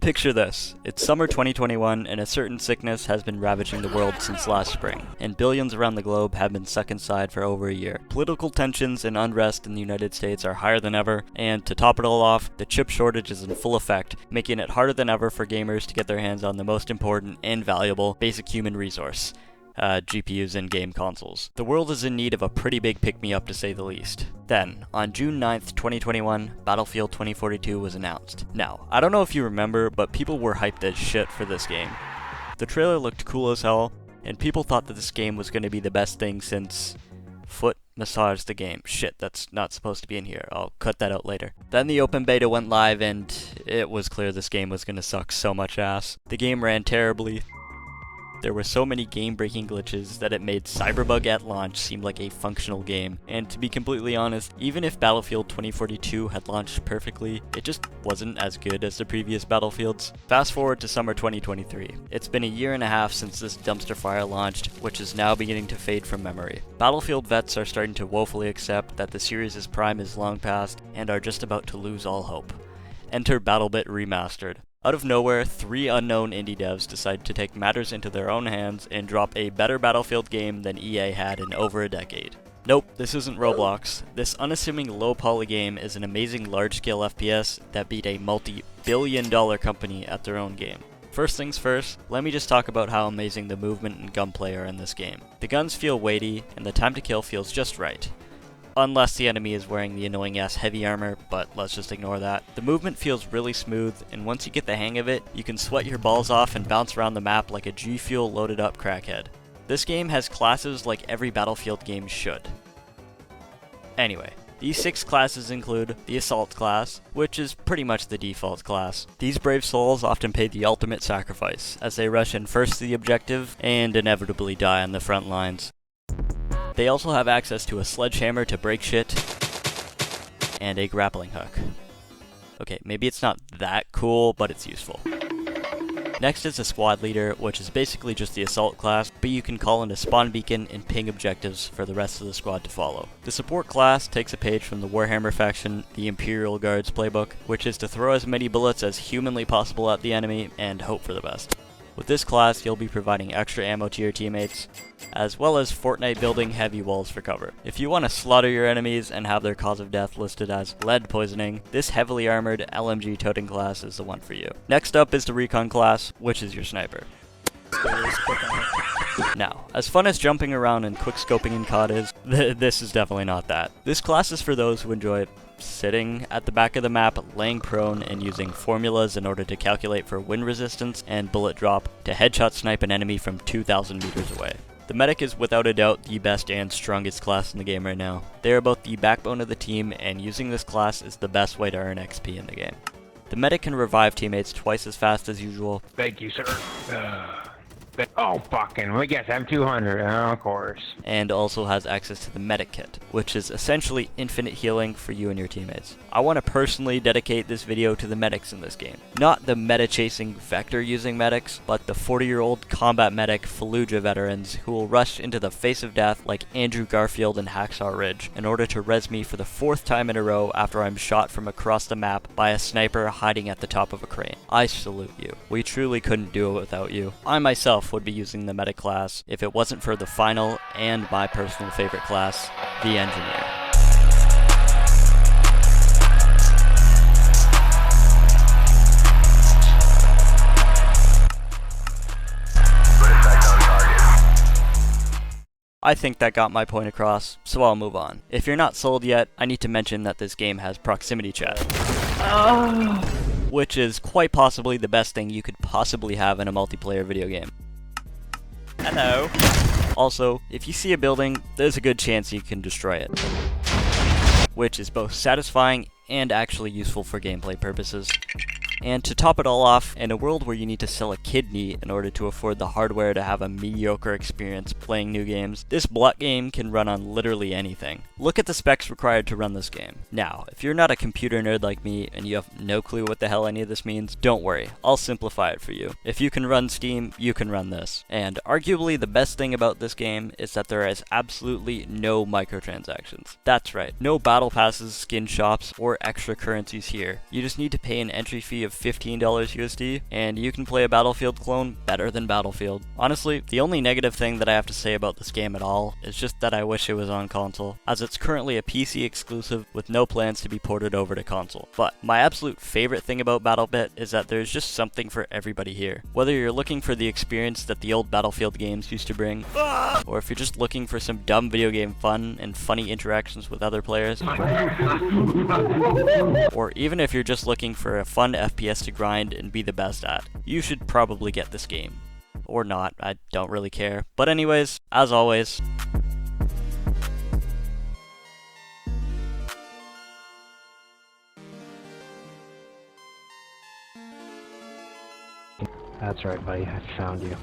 Picture this, it's summer 2021 and a certain sickness has been ravaging the world since last spring, and billions around the globe have been stuck inside for over a year. Political tensions and unrest in the United States are higher than ever, and to top it all off, the chip shortage is in full effect, making it harder than ever for gamers to get their hands on the most important and valuable basic human resource. GPUs in game consoles. The world is in need of a pretty big pick-me-up to say the least. Then, on June 9th, 2021, Battlefield 2042 was announced. Now, I don't know if you remember, but people were hyped as shit for this game. The trailer looked cool as hell, and people thought that this game was going to be the best thing since foot massage the game. Shit, that's not supposed to be in here. I'll cut that out later. Then the open beta went live, and it was clear this game was going to suck so much ass. The game ran terribly. There were so many game-breaking glitches that it made Cyberbug at launch seem like a functional game, and to be completely honest, even if Battlefield 2042 had launched perfectly, it just wasn't as good as the previous Battlefields. Fast forward to summer 2023. It's been a year and a half since this dumpster fire launched, which is now beginning to fade from memory. Battlefield vets are starting to woefully accept that the series' prime is long past, and are just about to lose all hope. Enter BattleBit Remastered. Out of nowhere, 3 unknown indie devs decided to take matters into their own hands and drop a better Battlefield game than EA had in over a decade. Nope, this isn't Roblox. This unassuming low-poly game is an amazing large-scale FPS that beat a multi-billion-dollar company at their own game. First things first, let me just talk about how amazing the movement and gunplay are in this game. The guns feel weighty, and the time to kill feels just right. Unless the enemy is wearing the annoying ass heavy armor, but let's just ignore that. The movement feels really smooth, and once you get the hang of it, you can sweat your balls off and bounce around the map like a G Fuel loaded up crackhead. This game has classes like every Battlefield game should. Anyway, these 6 classes include the Assault class, which is pretty much the default class. These brave souls often pay the ultimate sacrifice, as they rush in first to the objective, and inevitably die on the front lines. They also have access to a sledgehammer to break shit, and a grappling hook. Okay, maybe it's not that cool, but it's useful. Next is the squad leader, which is basically just the assault class, but you can call in a spawn beacon and ping objectives for the rest of the squad to follow. The support class takes a page from the Warhammer faction, the Imperial Guard's playbook, which is to throw as many bullets as humanly possible at the enemy and hope for the best. With this class, you'll be providing extra ammo to your teammates, as well as Fortnite building heavy walls for cover. If you want to slaughter your enemies and have their cause of death listed as lead poisoning, this heavily armored LMG toting class is the one for you. Next up is the Recon class, which is your sniper. Now, as fun as jumping around and quick scoping in COD is, this is definitely not that. This class is for those who enjoy sitting at the back of the map, laying prone, and using formulas in order to calculate for wind resistance and bullet drop to headshot snipe an enemy from 2,000 meters away. The medic is without a doubt the best and strongest class in the game right now. They are both the backbone of the team, and using this class is the best way to earn XP in the game. The medic can revive teammates twice as fast as usual. Thank you, sir. Oh, fucking, we guess I'm 200, of course. And also has access to the medic kit, which is essentially infinite healing for you and your teammates. I want to personally dedicate this video to the medics in this game. Not the meta-chasing vector-using medics, but the 40-year-old combat medic Fallujah veterans who will rush into the face of death like Andrew Garfield and Hacksaw Ridge in order to res me for the 4th time in a row after I'm shot from across the map by a sniper hiding at the top of a crane. I salute you. We truly couldn't do it without you. I myself would be using the medic class if it wasn't for the final and my personal favorite class, the engineer. I think that got my point across, so I'll move on. If you're not sold yet, I need to mention that this game has proximity chat. Which is quite possibly the best thing you could possibly have in a multiplayer video game. Hello. Also, if you see a building, there's a good chance you can destroy it. Which is both satisfying and actually useful for gameplay purposes. And to top it all off, in a world where you need to sell a kidney in order to afford the hardware to have a mediocre experience playing new games, this block game can run on literally anything. Look at the specs required to run this game. Now, if you're not a computer nerd like me and you have no clue what the hell any of this means, don't worry, I'll simplify it for you. If you can run Steam, you can run this. And arguably the best thing about this game is that there is absolutely no microtransactions. That's right, no battle passes, skin shops, or extra currencies here. You just need to pay an entry fee of of $15 USD, and you can play a Battlefield clone better than Battlefield. Honestly, the only negative thing that I have to say about this game at all is just that I wish it was on console, as it's currently a PC exclusive with no plans to be ported over to console. But my absolute favorite thing about BattleBit is that there's just something for everybody here. Whether you're looking for the experience that the old Battlefield games used to bring, or if you're just looking for some dumb video game fun and funny interactions with other players, or even if you're just looking for a fun FPS to grind and be the best at, you should probably get this game. Or not, I don't really care. But anyways, as always, That's right, buddy. I found you.